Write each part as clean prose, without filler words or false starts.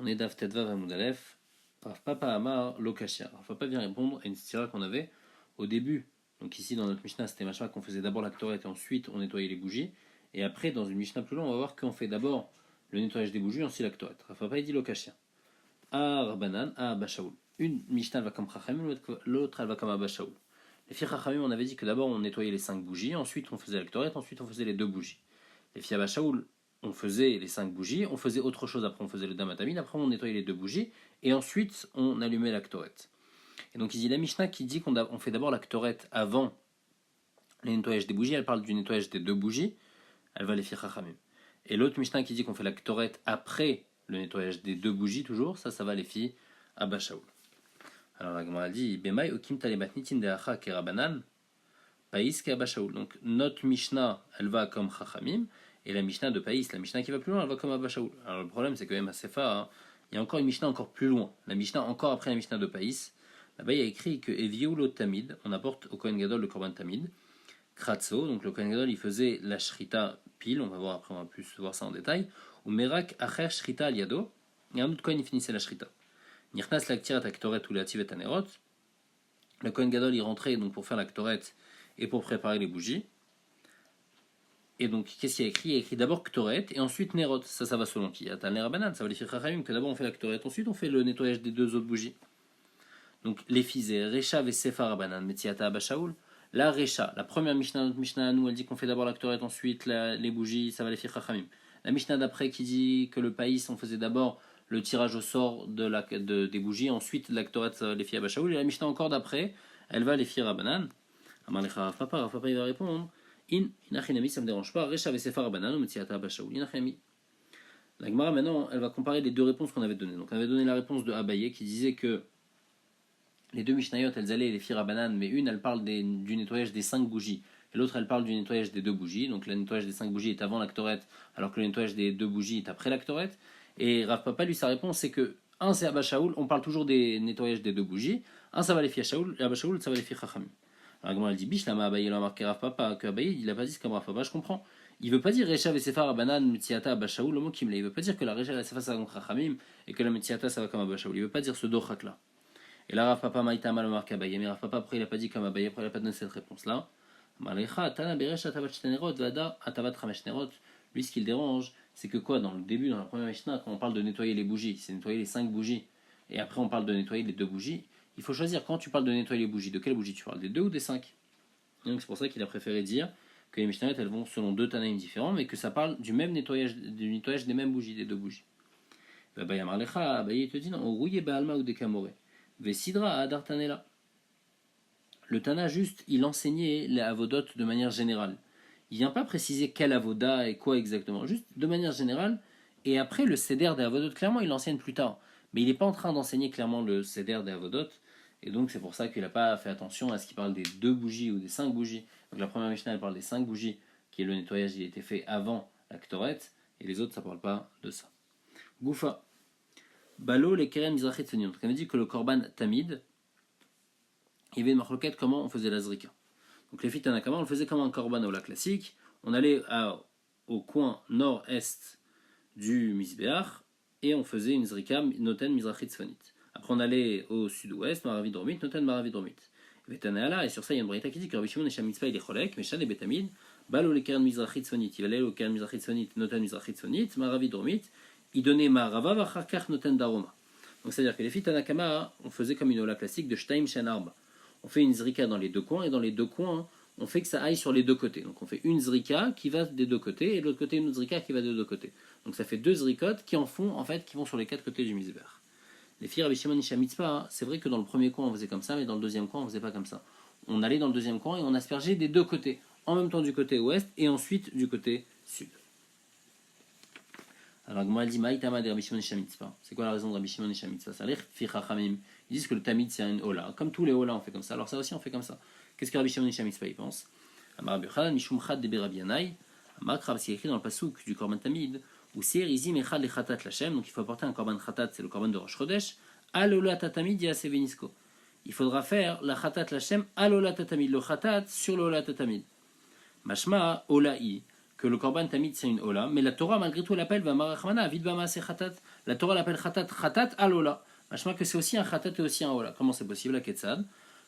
On est Daf Tedvav Hamoud Aleph. Rav Papa Amar Lokashia. Rav Papa vient répondre à une stira qu'on avait au début. Donc ici dans notre Mishnah, c'était machin qu'on faisait d'abord la Ktoret et ensuite on nettoyait les bougies. Et après, dans une Mishnah plus longue, on va voir qu'on fait d'abord le nettoyage des bougies, ensuite la Ktoret. Rav Papa il dit Lokashia. A Rabbanan, A Bashaoul. Une Mishnah elle va comme Chachamim, l'autre elle va comme Abba Shaoul. Les filles Chachamim, on avait dit que d'abord on nettoyait les 5 bougies, ensuite on faisait la Ktoret, ensuite on faisait les 2 bougies. Les filles Abba Shaoul, on faisait les 5 bougies, on faisait autre chose, après on faisait le damatamine, après on nettoyait les 2 bougies, et ensuite on allumait la Ktoret. Et donc il y a la Mishnah qui dit qu'on fait d'abord la Ktoret avant le nettoyage des bougies, elle parle du nettoyage des 2 bougies, elle va les filles Chachamim. Et l'autre Mishnah qui dit qu'on fait la Ktoret après le nettoyage des 2 bougies, toujours, ça va les filles Abba Shaoul. Alors la Gemara dit Bemai okim talebatnitin deacha kerabanan Païs Abba Shaoul. Donc notre Mishnah, elle va comme Chachamim, et la Mishnah de Païs, la Mishnah qui va plus loin, elle va comme Abba Shaoul. Alors le problème, c'est que même à Sefa, hein, il y a encore une Mishnah encore plus loin. La Mishnah encore après la Mishnah de Païs. Là-bas, il y a écrit que Evioulot Tamid, on apporte au Kohen Gadol le Korban Tamid. Kratzo, donc le Kohen Gadol, il faisait la Shrita pile, on va voir après, on va plus voir ça en détail. Ou Merak Acher Shrita al Yado, et un autre Kohen, il finissait la Shrita. Nirnas Laktirat Aktoret ou la Tivet Anerot. Le Kohen Gadol, il rentrait donc pour faire la Ktoret et pour préparer les bougies. Et donc, qu'est-ce qu'il y a écrit? Il y a écrit d'abord Ktoret et ensuite Nerot. Ça va selon qui? Atal Nerabanan, ça va les faire Chachamim, que d'abord on fait la Ktoret, ensuite on fait le nettoyage des 2 autres bougies. Donc, les fizés, Recha et Sefa Rabanan, Metziata Abba Shaoul. La Recha, la première Mishnah, notre Mishnah à nous, elle dit qu'on fait d'abord la Ktoret, ensuite les bougies, ça va les faire Chachamim. La Mishnah d'après qui dit que le Païs, on faisait d'abord le tirage au sort des bougies, ensuite la Ktoret, ça va les faire Abba Shaoul. Et la Mishnah encore d'après, elle va les faire Rabanan. Amalecha Rav Papa il va répondre. Inachinami, ça ne me dérange pas. Recha Vesefar Banan, Metsiata Bashaoul. Inachinami. La Gemara maintenant, elle va comparer les deux réponses qu'on avait données. Donc on avait donné la réponse de Abaye qui disait que les deux Mishnayot, elles allaient les filles à banane, mais une, elle parle du nettoyage des 5 bougies, et l'autre, elle parle du nettoyage des 2 bougies. Donc le nettoyage des 5 bougies est avant la Ktoret, alors que le nettoyage des 2 bougies est après la Ktoret. Et Rav Papa, lui, sa réponse, c'est que un, c'est Abba Shaoul, on parle toujours des nettoyages des 2 bougies. Un, ça va les filles à Shaoul, et Abba Shaoul, ça va les filles Chachamim. Alors elle dit Bish, là, Abaye, il a marqué Rav Papa, que Abaye, il a pas dit ce comme Rav Papa, je comprends. Il veut pas dire Recha Vesefar Abanan Metiata Abba Shaoul, le mot Kimle. Il veut pas dire que la Recha Vesefar ça va comme Chachamim et que la Metiata ça va comme Abba Shaoul. Il veut pas dire ce dochak là. Et là, Rav Papa Maïta mal marqué Abaye, mais Rav Papa après il a pas dit comme Abaye, après il a pas donné cette réponse là. Malecha Tana Berecha Atavat Shtanerot Vada Atavat Rameshnerot. Lui, ce qui le dérange, c'est que quoi, dans le début, dans la première Mishnah, quand on parle de nettoyer les bougies, c'est nettoyer les 5 bougies, et après on parle de nettoyer les 2 bougies. Il faut choisir quand tu parles de nettoyer les bougies, de quelle bougie tu parles, des 2 ou des 5. Donc c'est pour ça qu'il a préféré dire que les Mishnayot elles vont selon 2 Tanaïm différents, mais que ça parle du même nettoyage, du nettoyage des mêmes bougies, des 2 bougies. Baya Marlecha, il te dit non, rouillé Baalma ou Dekamore. Vesidra Adartanela. Le Tana juste, il enseignait les avodot de manière générale. Il vient pas préciser quel avoda et quoi exactement, juste de manière générale. Et après le Seder des avodot, clairement il l'enseigne plus tard. Mais il n'est pas en train d'enseigner clairement le Seder des avodot. Et donc c'est pour ça qu'il n'a pas fait attention à ce qu'il parle des 2 bougies ou des 5 bougies. Donc la première Mishnah elle parle des 5 bougies, qui est le nettoyage, il a été fait avant la Ktoret, et les autres ça parle pas de ça. Goufa. Balo les Keren Mizrachet Sonion. Donc on a dit que le Korban Tamid, il y avait une marloquette comment on faisait la Zrika. Donc les filles Tanakama on le faisait comme un Korban Ola classique. On allait au coin nord-est du Mizbeach et on faisait une Zrika Noten Mizrachit Sfonit. Après, on allait au sud-ouest, Maravi Dromit, Noten Maravi Dromit. Et sur ça, il y a une braïta qui dit que Rabbi Shimon et Shamitzpah, il est cholek, mais Shan et Betamid, Bal au Keren Mizrachit Sonit, il allait au Keren Mizrachit Sonit, Noten Mizrachit Sonit, Maravi Dromit, il donnait Marava, Vacharkach Noten Daroma. Donc, c'est-à-dire que les filles Tanakama, on faisait comme une ola classique de Shtaim Shen Arba. On fait une zrika dans les 2 coins, et dans les 2 coins, on fait que ça aille sur les 2 côtés. Donc, on fait une zrika qui va des 2 côtés, et de l'autre côté, une autre zrika qui va des 2 côtés. Donc, ça fait 2 zrikotes qui en font, en fait, qui vont sur les 4 côtés du Mizbeach. Les filles Rabbi Shimon et Mitzpah, c'est vrai que dans le premier coin on faisait comme ça, mais dans le deuxième coin on faisait pas comme ça. On allait dans le deuxième coin et on aspergeait des 2 côtés, en même temps du côté ouest et ensuite du côté sud. Alors Gmara dit Maïtama de Rabbi Shimon et Mitzpah. C'est quoi la raison de Rabbi Shimon et Mitzpah? Ça a l'air fi chachamim. Ils disent que le tamid c'est une ola, comme tous les olas on fait comme ça. Alors ça aussi on fait comme ça. Qu'est-ce que Rabbi Shimon et Mitzpah ils pensent? Amar Rabbi Yochanan mishum chad de Rabbi Yanai. Amar Rav, c'est écrit dans le pasuk du Korban Tamid. Ou c'est Rizim Echad le Khatat Lachem, donc il faut apporter un Korban Khatat, c'est le Korban de Rosh Chodesh, Alola Tatamid Yasevenisko. Il faudra faire la Khatat Lachem, Alola Tatamid, le Khatat sur l'Ola Tatamid. Mashma Ola'i, que le korban tamid c'est une ola, mais la Torah malgré tout l'appelle v'amarachmana avid b'amaase chatat. La Torah l'appelle chatat al ola. Machma que c'est aussi un chatat et aussi un ola. Comment c'est possible? La ketzad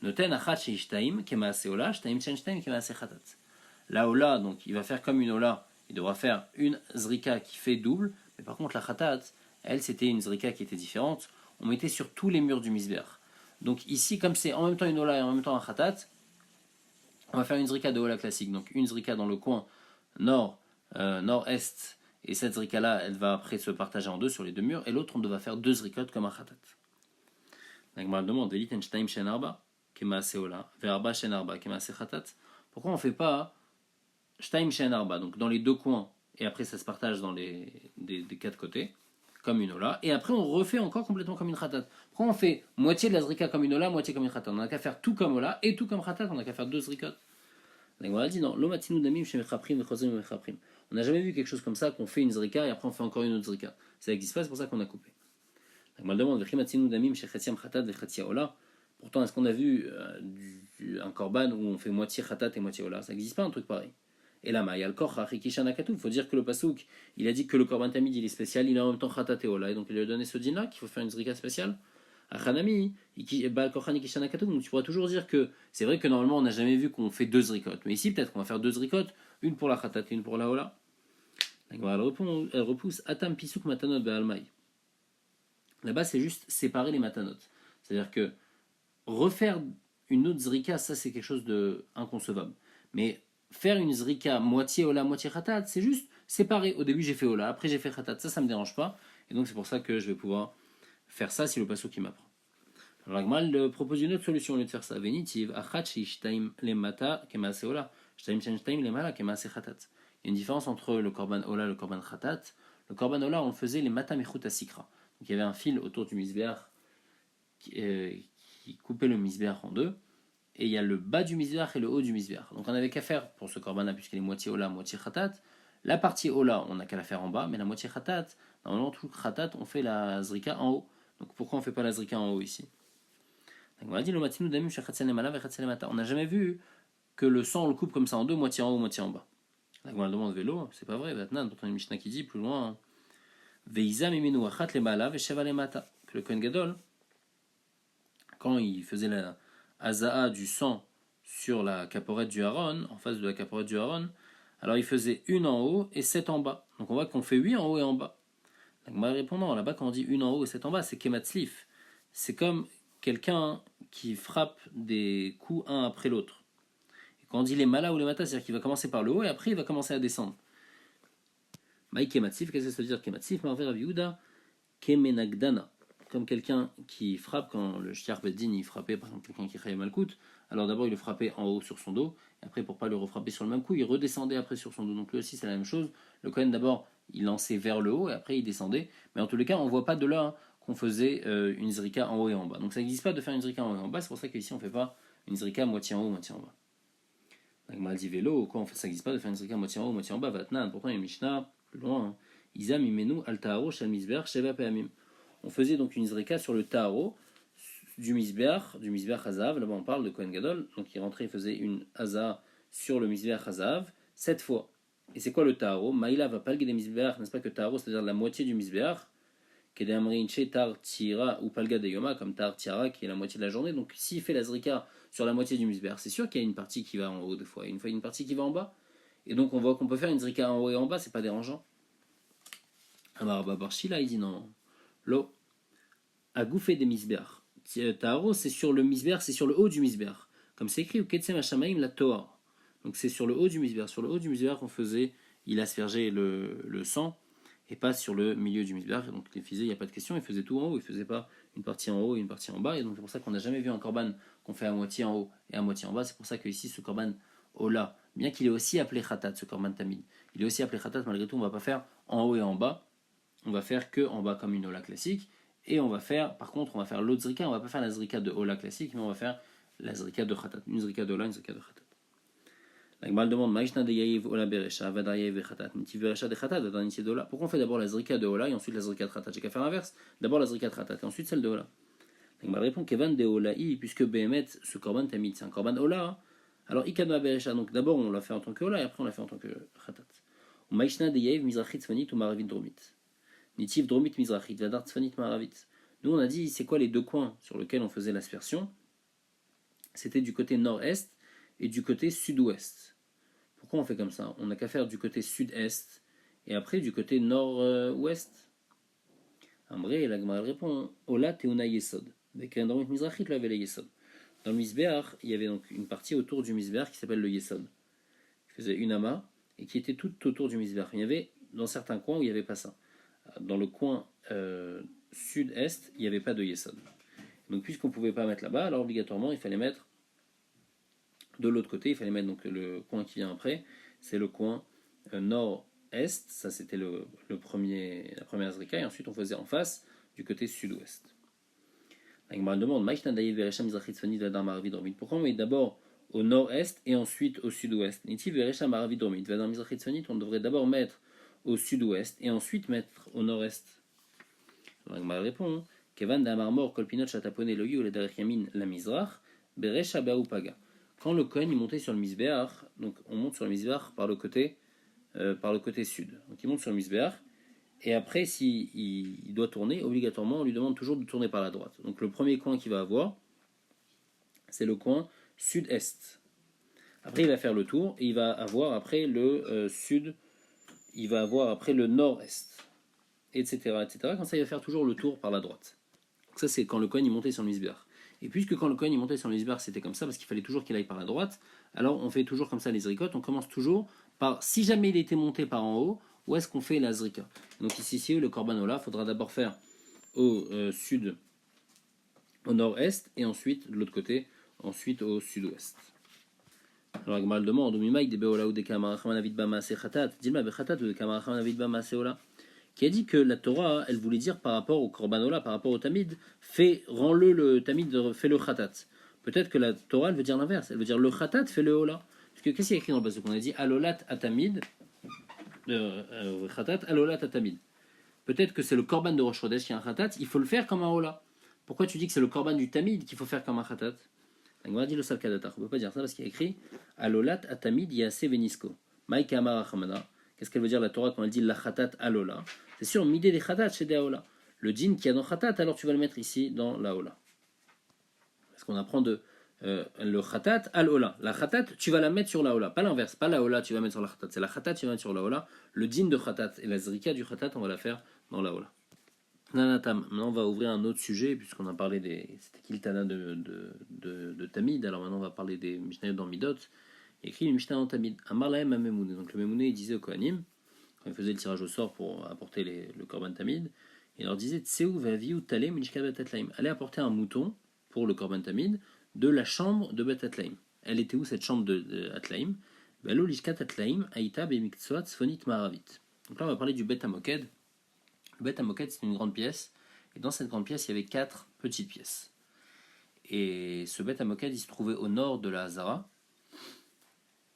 noten achat sheishtaim kemaase ola, shtaim shenshtaim kemaase chatat. La ola, donc il va faire comme une ola, il devra faire une zrika qui fait double, mais par contre la chatat, elle c'était une zrika qui était différente, on mettait sur tous les murs du misber. Donc ici, comme c'est en même temps une ola et en même temps un chatat, on va faire une zrika de ola classique, donc une zrika dans le coin nord-est, et cette zrika là, elle va après se partager en deux sur les deux murs, et l'autre on va faire deux zrikot comme un chatat. La Gemara demande, pourquoi on ne fait pas Shtaim Shen Arba, donc dans les deux coins, et après ça se partage dans des quatre côtés, comme une ola, et après on refait encore complètement comme une khatat. Pourquoi on fait moitié de la zrika comme une ola, moitié comme une khatat? On n'a qu'à faire tout comme ola et tout comme khatat, on n'a qu'à faire deux zrikot. On a dit non, l'omatinu damim chez mechaprim, mechozim, mechaprim. On n'a jamais vu quelque chose comme ça, qu'on fait une zrika et après on fait encore une autre zrika. Ça n'existe pas, c'est pour ça qu'on a coupé. On demande, damim chez khatsiam khatat, khatsia ola. Pourtant, est-ce qu'on a vu un korban où on fait moitié khatat et moitié ola? Ça n'existe pas un truc pareil. Et là, il y a le korach, il faut dire que le pasouk, il a dit que le korban tamid il est spécial, il a en même temps khatat et ola, et donc il lui a donné ce din là qu'il faut faire une zrika spéciale. Achanami, donc tu pourras toujours dire que c'est vrai que normalement on n'a jamais vu qu'on fait deux zrikot, mais ici peut-être qu'on va faire deux zrikot, une pour la khatat et une pour la ola. Elle repousse atam pisuk matanot be'almai. Là-bas c'est juste séparer les matanot, c'est-à-dire que refaire une autre zrika, ça c'est quelque chose de inconcevable, mais faire une zrika moitié ola, moitié khatat, c'est juste séparer. Au début j'ai fait ola, après j'ai fait khatat, ça me dérange pas, et donc c'est pour ça que je vais pouvoir faire ça si le passo qui m'apprend. Alors Agmal propose une autre solution au lieu de faire ça. Venitiv achat shtaim lemata kemaase ola, shtaim shtaim lemala kemaase khatat. Il y a une différence entre le korban ola et le korban khatat. Le korban ola on le faisait les mata mechut asikra. Donc il y avait un fil autour du misbeach qui coupait le misbeach en deux. Et il y a le bas du misbeach et le haut du misbeach. Donc on avait qu'à faire pour ce korban-là, puisqu'il est moitié ola, moitié khatat. La partie ola, on n'a qu'à la faire en bas, mais la moitié khatat, normalement tout khatat, on fait la zrika en haut. Donc pourquoi on ne fait pas la zrika en haut ici? On a dit on n'a jamais vu que le sang on le coupe comme ça en deux, moitié en haut, moitié en bas. La demande vélo, c'est pas vrai. Maintenant, dans une Mishnah qui dit plus loin, Veiza mimenu achat le mala vesheva le mata. Que le Kohen Gadol, quand il faisait la azaa du sang sur la caporette du Haron, en face de la caporette du Haron, alors il faisait une en haut et sept en bas. Donc on voit qu'on fait 8 en haut et en bas. Donc répondant, là-bas quand on dit une en haut et sept en bas, c'est kematzlif. C'est comme quelqu'un qui frappe des coups un après l'autre. Et quand on dit les malas ou les matas, c'est-à-dire qu'il va commencer par le haut et après il va commencer à descendre. Maï kematzlif, qu'est-ce que ça veut dire kematzlif? Marver aviuda kemenagdana. Comme quelqu'un qui frappe, quand le shtiar beddin il frappait par exemple quelqu'un qui créait malkout, alors d'abord il le frappait en haut sur son dos, et après pour pas le refrapper sur le même coup, il redescendait après sur son dos. Donc lui aussi c'est la même chose. Le Kohen d'abord il lançait vers le haut et après il descendait. Mais en tous les cas on voit pas de là qu'on faisait une zrika en haut et en bas. Donc ça n'existe pas de faire une zrika en haut et en bas, c'est pour ça qu'ici on fait pas une zrika moitié en haut, moitié en bas. Donc mal dit vélo, quoi, ça n'existe pas de faire une zrika moitié en haut, moitié en bas. Vatnan, pourtant il y a une Mishnah plus loin. Isam imenu al ta'aro shel misber sheva pe'amim. On faisait donc une zrika sur le ta'aro du misbeach hazav. Là-bas on parle de Kohen Gadol, donc il rentrait, il faisait une haza sur le misbeach hazav 7 fois. Et c'est quoi le ta'aro? Maïla va palguer des misbeach, n'est-ce pas que ta'aro c'est-à-dire la moitié du misbeach, kedamrinche tar tira ou palga de yoma comme tar tira qui est la moitié de la journée. Donc s'il fait la zrika sur la moitié du misbeach, c'est sûr qu'il y a une partie qui va en haut des fois, et une partie qui va en bas. Et donc on voit qu'on peut faire une zrika en haut et en bas, c'est pas dérangeant. Alors Barshila il dit non. L'eau a gouffé des misbeach. Ta'aro, c'est sur le misbeach, c'est sur le haut du misbeach. Comme c'est écrit, ou ketsem hashamaim la toar. Donc c'est sur le haut du misbeach. Sur le haut du misbeach, on faisait, il aspergeait le sang, et pas sur le milieu du misbeach. Donc les faisait, il n'y a pas de question, il faisait tout en haut, il faisait pas une partie en haut et une partie en bas. Et donc c'est pour ça qu'on n'a jamais vu un korban qu'on fait à moitié en haut et à moitié en bas. C'est pour ça que ici, ce korban ola, bien qu'il est aussi appelé khatat, ce korban tamid, il est aussi appelé khatat, malgré tout, on ne va pas faire en haut et en bas. On va faire que en bas comme une ola classique. Et on va faire, par contre, on va faire l'autre zrika, on va pas faire la zrika de ola classique, mais on va faire la zrika de khatat. Une zrika de ola, une zrika de khatat. La Gemara demande, Maïshna de yayiv ola beresha, vadayev et khatat, mitiv beresha de khatat, vadanitier de ola. Pourquoi on fait d'abord la zrika de ola et ensuite la zrika de khatat? J'ai qu'à faire l'inverse. D'abord la zrika de khatat et ensuite celle de ola. La Gemara répond, Kevan de olaï, puisque Behemet, ce korban tamid, c'est un korban ola. Alors ikadma beresha, donc d'abord on l'a fait en tant que ola et après on l'a fait en tant que khatat. ou Maishna de Yev, Mizrachit Tzfanit ou Maravit Dromit. Nitiv Dromit Mizrachit, Vadar Tzfanit Maravit. Nous, on a dit, c'est quoi les deux coins sur lesquels on faisait l'aspersion? C'était du côté nord-est et du côté sud-ouest. Pourquoi on fait comme ça? On n'a qu'à faire du côté sud-est et après du côté nord-ouest. Ambré, la Gemara répond, Ola Teuna Yesod. Avec un Dromit Mizrachit, là, avait le Yesod. Dans le Misbéach, il y avait donc une partie autour du Misbéach qui s'appelle le Yesod, qui faisait une amas et qui était tout autour du Misbéach. Il y avait dans certains coins où il n'y avait pas ça. Dans le coin sud-est, il n'y avait pas de Yesod. Donc puisqu'on ne pouvait pas mettre là-bas, alors obligatoirement il fallait mettre de l'autre côté, il fallait mettre donc le coin qui vient après, c'est le coin nord-est, ça c'était la première Zrika, et ensuite on faisait en face du côté sud-ouest. La Gemara demande, pourquoi on met d'abord au nord-est et ensuite au sud-ouest? On devrait d'abord mettre au sud-ouest et ensuite mettre au nord-est. La Gemara répond, quand le Kohen il montait sur le Misbéach, donc on monte sur le Misbéach par le côté sud. Donc il monte sur le Misbéach, et après s'il doit tourner, obligatoirement on lui demande toujours de tourner par la droite. Donc le premier coin qu'il va avoir, c'est le coin sud-est. Après il va faire le tour, et il va avoir après le sud, il va avoir après le nord-est, etc., etc. Comme ça il va faire toujours le tour par la droite. Donc ça c'est quand le Kohen il montait sur le Misbéach. Et puisque quand le Kohen il montait sur le Misbéach c'était comme ça, parce qu'il fallait toujours qu'il aille par la droite, alors on fait toujours comme ça les zrikot, on commence toujours par, si jamais il était monté par en haut, où est-ce qu'on fait la zrika? Donc ici, le Korban Ola, il faudra d'abord faire au sud, au nord-est, et ensuite de l'autre côté, ensuite au sud-ouest. Alors la Gemara demande, qui a dit que la Torah, elle voulait dire par rapport au Korban Ola, par rapport au Tamid, rends-le le Tamid, fais le Khatat. Peut-être que la Torah, elle veut dire l'inverse, elle veut dire le Khatat, fais le Ola. Parce que qu'est-ce qu'il y a écrit dans le passage qu'on a dit Alolat Atamid, Khatat, Alolat Atamid. Peut-être que c'est le Korban de Rosh Chodesh qui est un Khatat, il faut le faire comme un Ola. Pourquoi tu dis que c'est le Korban du Tamid qu'il faut faire comme un Khatat? La Gemara dit le Salkadatar. On ne peut pas dire ça parce qu'il y a écrit Alolat Atamid Yase Venisko. Maïka Amar Achamana. Qu'est-ce qu'elle veut dire la Torah quand elle dit la Khatat Alola? C'est sûr, Midé des Khatat chez des Aola. Le djinn qui a dans Khatat, alors tu vas le mettre ici dans la Ola. Parce qu'on apprend de le Khatat al-Ola. La Khatat, tu vas la mettre sur la Ola. Pas l'inverse, pas la Ola, tu vas mettre sur la Khatat. C'est la Khatat, tu vas mettre sur la Ola. Le djinn de Khatat et la Zrika du Khatat, on va la faire dans la Ola. Nanatam. Maintenant, on va ouvrir un autre sujet, puisqu'on a parlé des. C'était qui le Tana de Tamid. Alors maintenant, on va parler des Mishnayot dans Midot. Il y a écrit une Mishnah dans Tamid. Amar lahem Memouné. Donc le Memouné, il disait au Kohanim, quand il faisait le tirage au sort pour apporter le Korban Tamid, il leur disait Tseu vaviu talem mishka betatlaim. Allez apporter un mouton pour le Korban Tamid de la chambre de Bet Atlaim. Elle était où cette chambre de Atlaim? Belo lishkat Atlaim aïta bemiktsot sfonit maravit. Donc là, on va parler du Bet Hamoked. Le Bet Hamoked, c'est une grande pièce, et dans cette grande pièce, il y avait 4 petites pièces. Et ce Bet Hamoked, il se trouvait au nord de la Hazara.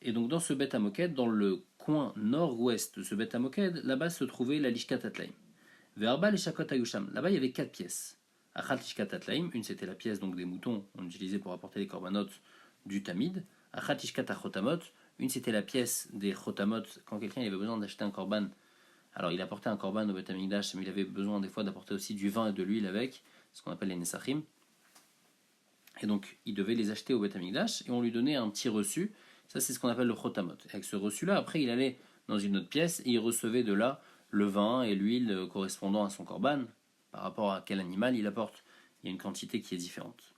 Et donc dans ce Bet Hamoked, dans le coin nord-ouest de ce Bet Hamoked, là-bas se trouvait la Lishkat Atlaim. Verba les Shakot Ayusham. Là-bas, il y avait 4 pièces. Achat Lishkat Atlaim, une c'était la pièce donc des moutons, on utilisait pour apporter les korbanot du Tamid. Achat Lishkat Achotamot, une c'était la pièce des Chotamot, quand quelqu'un avait besoin d'acheter un korban. Alors il apportait un korban au Bet Hamikdash, mais il avait besoin des fois d'apporter aussi du vin et de l'huile avec, ce qu'on appelle les Nesachim. Et donc il devait les acheter au Bet Hamikdash, et on lui donnait un petit reçu. Ça c'est ce qu'on appelle le Chotamot. Et avec ce reçu-là, après il allait dans une autre pièce, et il recevait de là le vin et l'huile correspondant à son korban, par rapport à quel animal il apporte. Il y a une quantité qui est différente.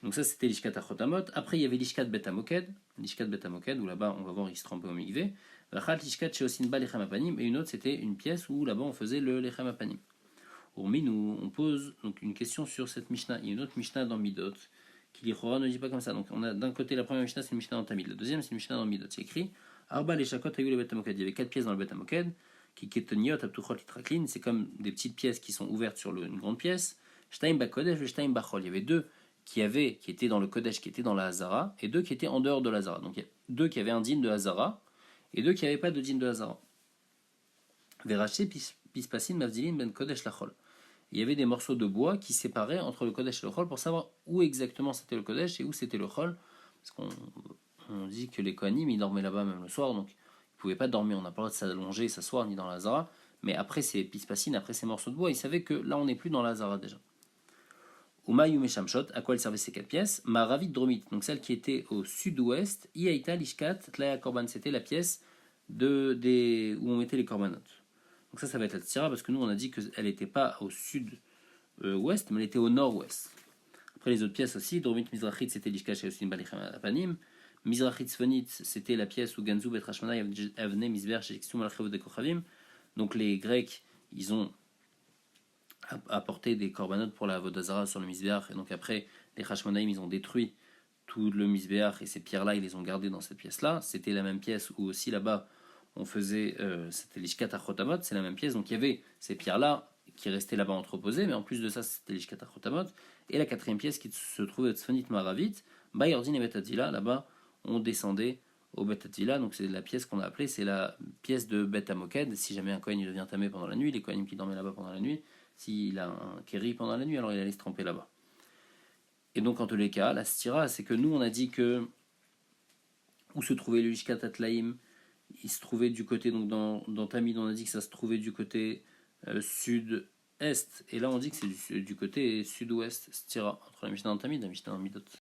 Donc ça c'était l'ishkat achotamot. Après il y avait l'ishkat bet hamoked, où là-bas on va voir il se trempait au mikvé. Et une autre c'était une pièce où là-bas on faisait le lechem apanim. Nous on pose donc une question sur cette Mishnah. Il y a une autre Mishnah dans Midot qui l'Ichora ne dit pas comme ça. Donc on a d'un côté la première Mishnah c'est une Mishnah dans Tamid, la deuxième c'est une Mishnah dans Midot. C'est écrit Arba les shakot ayu le bet hamoked. Il y avait 4 pièces dans le bet hamoked. Qui ketoniot aptuchot litraklin, c'est comme des petites pièces qui sont ouvertes sur une grande pièce. Shtaim bakodesh et shtaim bachol. Il y avait 2 qui étaient dans le kodesh, qui étaient dans la Hazara, et 2 qui étaient en dehors de la Hazara. Donc il y a 2 qui avaient un din de Hazara et 2 qui n'avaient pas de din de Hazara. Veraché pispasin mavdilin ben kodesh lachol. Il y avait des morceaux de bois qui séparaient entre le kodesh et le chol pour savoir où exactement c'était le kodesh et où c'était le chol, parce qu'on dit que les kohanim ils dormaient là-bas même le soir, donc pouvait pas dormir, on n'a pas le droit de s'allonger et s'asseoir ni dans la Hazara, mais après ces pispassines, après ces morceaux de bois, il savait que là on n'est plus dans la Hazara déjà. Uma Yume Shamshot, à quoi elles servaient ces 4 pièces? Ma Ravit Dromit, donc celle qui était au sud-ouest, Iaita Lishkat Tlaya Korban, c'était la pièce où on mettait les corbanotes. Donc ça va être la Tzira, parce que nous on a dit qu'elle n'était pas au sud-ouest, mais elle était au nord-ouest. Après les autres pièces aussi, Dromit Mizrachit, c'était Lishkat Sheosin Balichem Apanim. Mizrachit Sfonit, c'était la pièce où Ganzu Bet Rashmana Avne Mizber Sheksu Malchavot de Kochavim. Donc les Grecs, ils ont apporté des corbanotes pour la Vodazara sur le Mizbeach, et donc après les Hashmonaïm ils ont détruit tout le Mizbeach et ces pierres-là ils les ont gardées dans cette pièce-là. C'était la même pièce où aussi là-bas on faisait, c'était l'Ishkat Achotamot, c'est la même pièce, donc il y avait ces pierres-là qui restaient là-bas entreposées, mais en plus de ça c'était l'Ishkat Achotamot, et la quatrième pièce qui se trouvait au Tzfonit Maravit, Bayordin et Betadila, là-bas on descendait au Betadila, donc c'est la pièce qu'on a appelée, c'est la pièce de Bet Amoked. Si jamais un Kohen il devient tamé pendant la nuit, les Kohanim qui dormaient là-bas pendant la nuit, s'il a un kéri pendant la nuit, alors il allait se tremper là-bas. Et donc en tous les cas, la stira, c'est que nous on a dit que où se trouvait le Lishkat Atlaïm, il se trouvait du côté, donc dans Tamid on a dit que ça se trouvait du côté sud-est, et là on dit que c'est du côté sud-ouest, stira, entre la Mishnah dans Tamid et la Mishnah dans Midot.